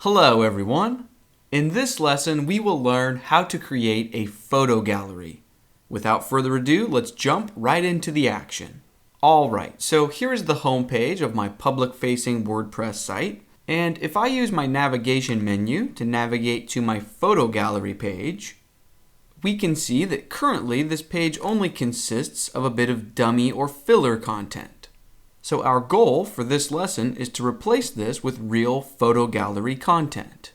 Hello everyone! In this lesson we will learn how to create a photo gallery. Without further ado, let's jump right into the action. Alright, so here is the home page of my public-facing WordPress site, and if I use my navigation menu to navigate to my photo gallery page, we can see that currently this page only consists of a bit of dummy or filler content. So our goal for this lesson is to replace this with real photo gallery content.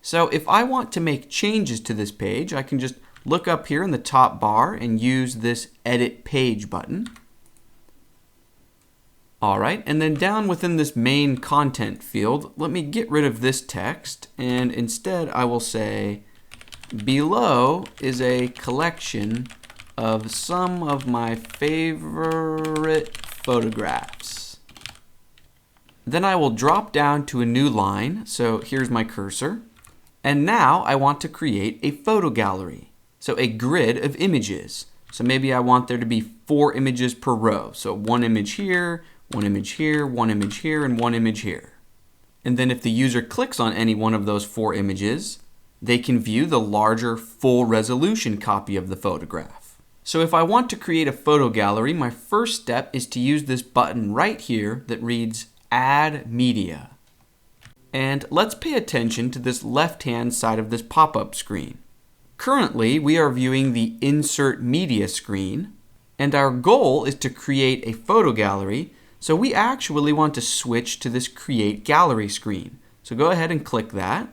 So if I want to make changes to this page, I can just look up here in the top bar and use this Edit Page button. Alright, and then down within this main content field, let me get rid of this text, and instead I will say, below is a collection of some of my favorite photographs. Then I will drop down to a new line, so here's my cursor. And now I want to create a photo gallery, so a grid of images. So maybe I want there to be 4 images per row. So one image here, one image here, one image here, and one image here. And then if the user clicks on any one of those 4 images, they can view the larger full resolution copy of the photograph. So if I want to create a photo gallery, my first step is to use this button right here that reads Add Media. And let's pay attention to this left-hand side of this pop-up screen. Currently, we are viewing the Insert Media screen, and our goal is to create a photo gallery, so we actually want to switch to this Create Gallery screen. So go ahead and click that.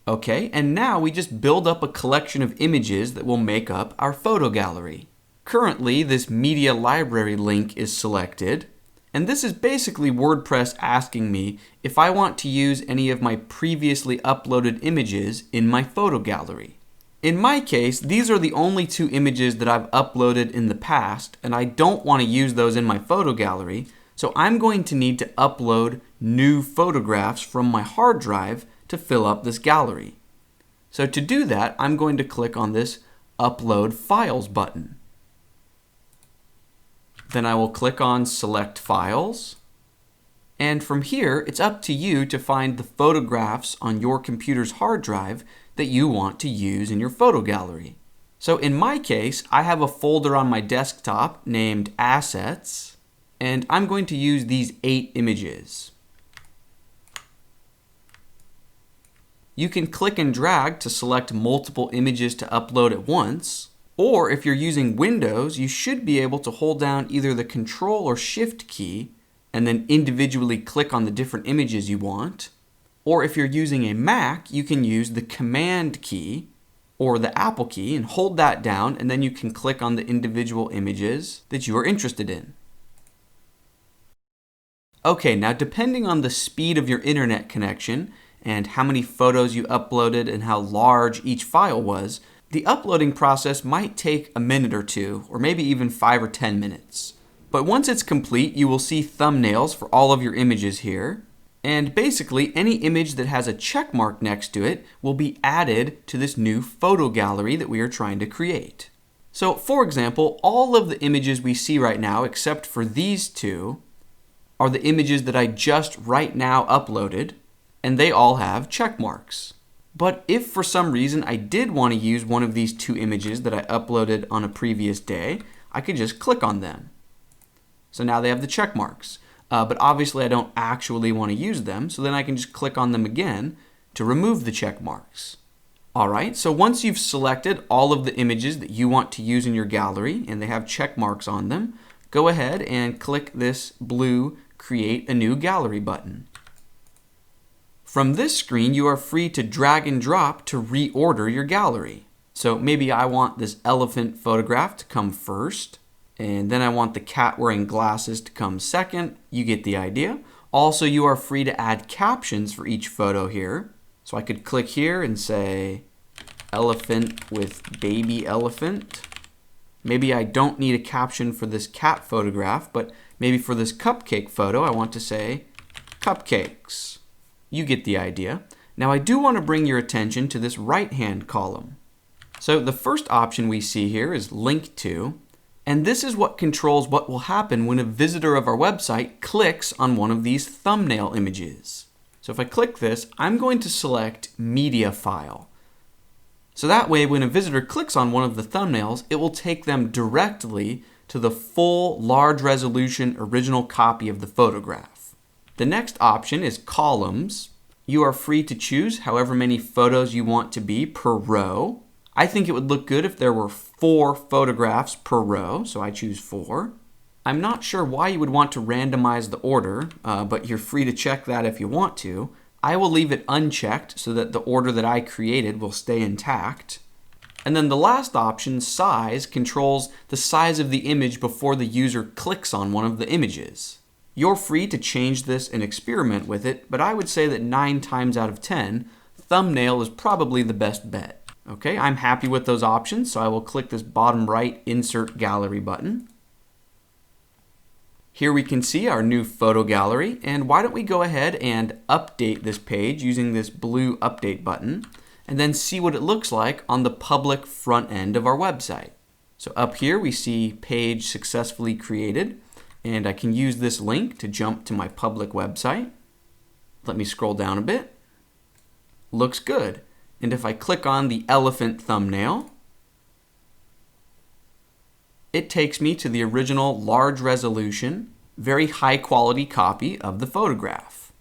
Okay, and now we just build up a collection of images that will make up our photo gallery. Currently, this media library link is selected, and this is basically WordPress asking me if I want to use any of my previously uploaded images in my photo gallery. In my case, these are the only 2 images that I've uploaded in the past, and I don't want to use those in my photo gallery, so I'm going to need to upload new photographs from my hard drive to fill up this gallery. So to do that, I'm going to click on this Upload Files button. Then I will click on Select Files. And from here, it's up to you to find the photographs on your computer's hard drive that you want to use in your photo gallery. So in my case, I have a folder on my desktop named Assets, and I'm going to use these 8 images. You can click and drag to select multiple images to upload at once, or if you're using Windows, you should be able to hold down either the Control or Shift key and then individually click on the different images you want. Or if you're using a Mac, you can use the Command key or the Apple key and hold that down, and then you can click on the individual images that you are interested in. Okay, now depending on the speed of your internet connection and how many photos you uploaded and how large each file was, the uploading process might take a minute or 2, or maybe even 5 or 10 minutes. But once it's complete, you will see thumbnails for all of your images here. And basically, any image that has a check mark next to it will be added to this new photo gallery that we are trying to create. So for example, all of the images we see right now, except for these 2, are the images that I just right now uploaded, and they all have check marks. But if for some reason I did want to use one of these 2 images that I uploaded on a previous day, I could just click on them. So now they have the check marks. But obviously I don't actually want to use them, so then I can just click on them again to remove the check marks. Alright, so once you've selected all of the images that you want to use in your gallery and they have check marks on them, go ahead and click this blue Create a New Gallery button. From this screen, you are free to drag and drop to reorder your gallery. So maybe I want this elephant photograph to come first, and then I want the cat wearing glasses to come second. You get the idea. Also, you are free to add captions for each photo here. So I could click here and say, elephant with baby elephant. Maybe I don't need a caption for this cat photograph, but maybe for this cupcake photo, I want to say, cupcakes. You get the idea. Now I do want to bring your attention to this right-hand column. So the first option we see here is Link To, and this is what controls what will happen when a visitor of our website clicks on one of these thumbnail images. So if I click this, I'm going to select Media File. So that way, when a visitor clicks on one of the thumbnails, it will take them directly to the full large resolution original copy of the photograph. The next option is columns. You are free to choose however many photos you want to be per row. I think it would look good if there were 4 photographs per row, so I choose 4. I'm not sure why you would want to randomize the order, but you're free to check that if you want to. I will leave it unchecked so that the order that I created will stay intact. And then the last option, size, controls the size of the image before the user clicks on one of the images. You're free to change this and experiment with it, but I would say that 9 times out of 10, thumbnail is probably the best bet. Okay, I'm happy with those options, so I will click this bottom right Insert Gallery button. Here we can see our new photo gallery, and why don't we go ahead and update this page using this blue update button, and then see what it looks like on the public front end of our website. So up here we see page successfully created, and I can use this link to jump to my public website. Let me scroll down a bit. Looks good. And if I click on the elephant thumbnail, it takes me to the original large resolution, very high quality copy of the photograph.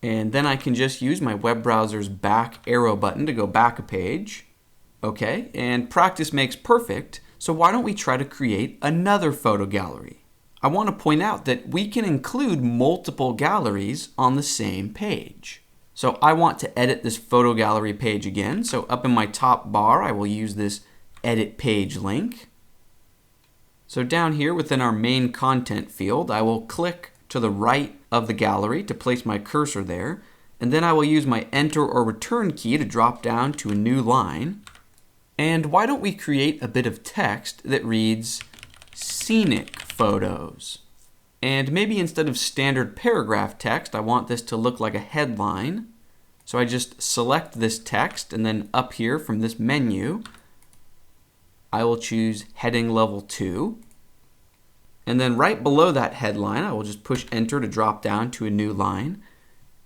And then I can just use my web browser's back arrow button to go back a page. Okay, and practice makes perfect, so why don't we try to create another photo gallery? I want to point out that we can include multiple galleries on the same page. So I want to edit this photo gallery page again. So up in my top bar, I will use this edit page link. So down here within our main content field, I will click to the right of the gallery to place my cursor there. And then I will use my enter or return key to drop down to a new line. And why don't we create a bit of text that reads scenic photos? And maybe instead of standard paragraph text, I want this to look like a headline. So I just select this text, and then up here from this menu, I will choose heading level 2. And then right below that headline, I will just push enter to drop down to a new line.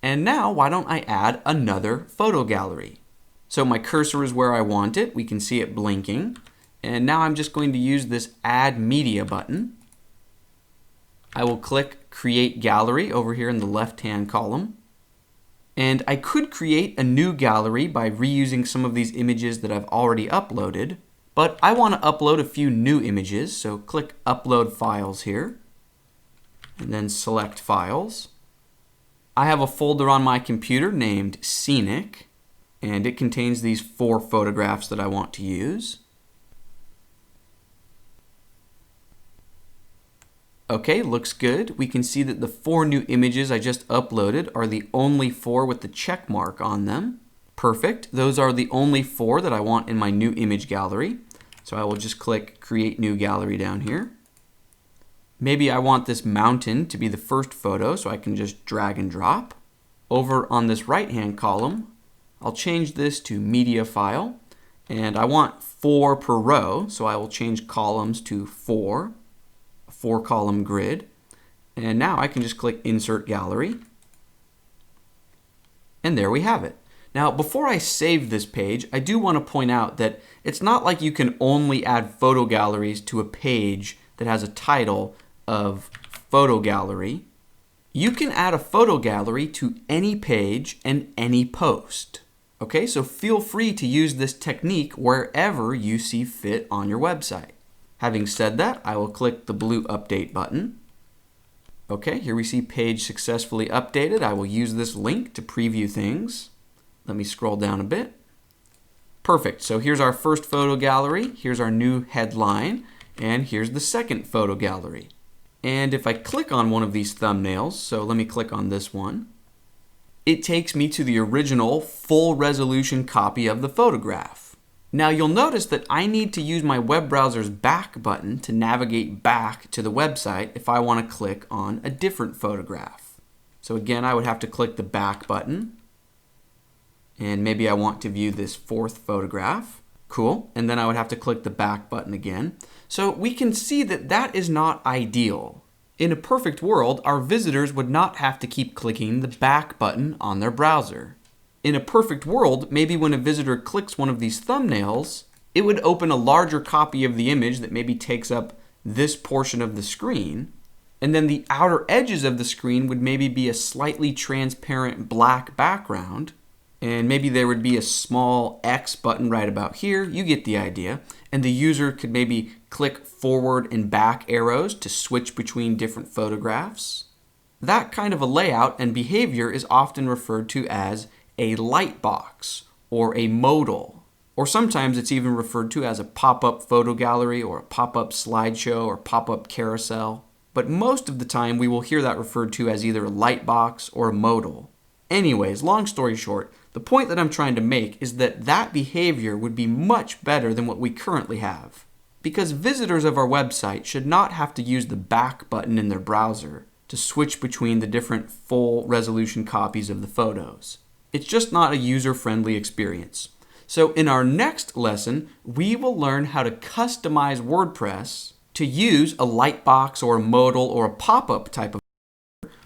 And now, why don't I add another photo gallery? So my cursor is where I want it. We can see it blinking. And now I'm just going to use this Add Media button. I will click Create Gallery over here in the left-hand column. And I could create a new gallery by reusing some of these images that I've already uploaded, but I want to upload a few new images, so click Upload Files here, and then select Files. I have a folder on my computer named Scenic, and it contains these 4 photographs that I want to use. Okay, looks good. We can see that the 4 new images I just uploaded are the only 4 with the check mark on them. Perfect. Those are the only 4 that I want in my new image gallery. So I will just click Create New Gallery down here. Maybe I want this mountain to be the first photo, so I can just drag and drop. Over on this right-hand column, I'll change this to Media File. And I want 4 per row, so I will change columns to 4. 4-column grid, and now I can just click Insert Gallery, and there we have it. Now before I save this page, I do want to point out that it's not like you can only add photo galleries to a page that has a title of photo gallery. You can add a photo gallery to any page and any post. Okay, so feel free to use this technique wherever you see fit on your website. Having said that, I will click the blue Update button. Okay, here we see page successfully updated. I will use this link to preview things. Let me scroll down a bit. Perfect, so here's our first photo gallery, here's our new headline, and here's the second photo gallery. And if I click on one of these thumbnails, so let me click on this one, it takes me to the original full resolution copy of the photograph. Now you'll notice that I need to use my web browser's back button to navigate back to the website if I want to click on a different photograph. So again, I would have to click the back button, and maybe I want to view this 4th photograph. Cool, and then I would have to click the back button again. So we can see that that is not ideal. In a perfect world, our visitors would not have to keep clicking the back button on their browser. In a perfect world, maybe when a visitor clicks one of these thumbnails, it would open a larger copy of the image that maybe takes up this portion of the screen, and then the outer edges of the screen would maybe be a slightly transparent black background, and maybe there would be a small X button right about here. You get the idea. And the user could maybe click forward and back arrows to switch between different photographs. That kind of a layout and behavior is often referred to as a lightbox or a modal. Or sometimes it's even referred to as a pop-up photo gallery or a pop-up slideshow or pop-up carousel. But most of the time we will hear that referred to as either a lightbox or a modal. Anyways, long story short, the point that I'm trying to make is that that behavior would be much better than what we currently have. Because visitors of our website should not have to use the back button in their browser to switch between the different full resolution copies of the photos. It's just not a user-friendly experience. So in our next lesson, we will learn how to customize WordPress to use a lightbox or a modal or a pop-up type of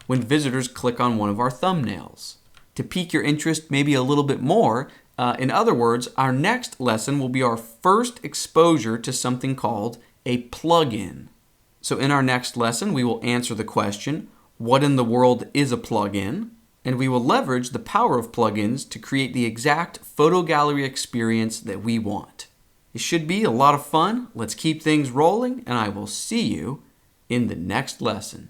when visitors click on one of our thumbnails. To pique your interest maybe a little bit more, in other words, our next lesson will be our first exposure to something called a plugin. So in our next lesson, we will answer the question, what in the world is a plugin? And we will leverage the power of plugins to create the exact photo gallery experience that we want. It should be a lot of fun. Let's keep things rolling, and I will see you in the next lesson.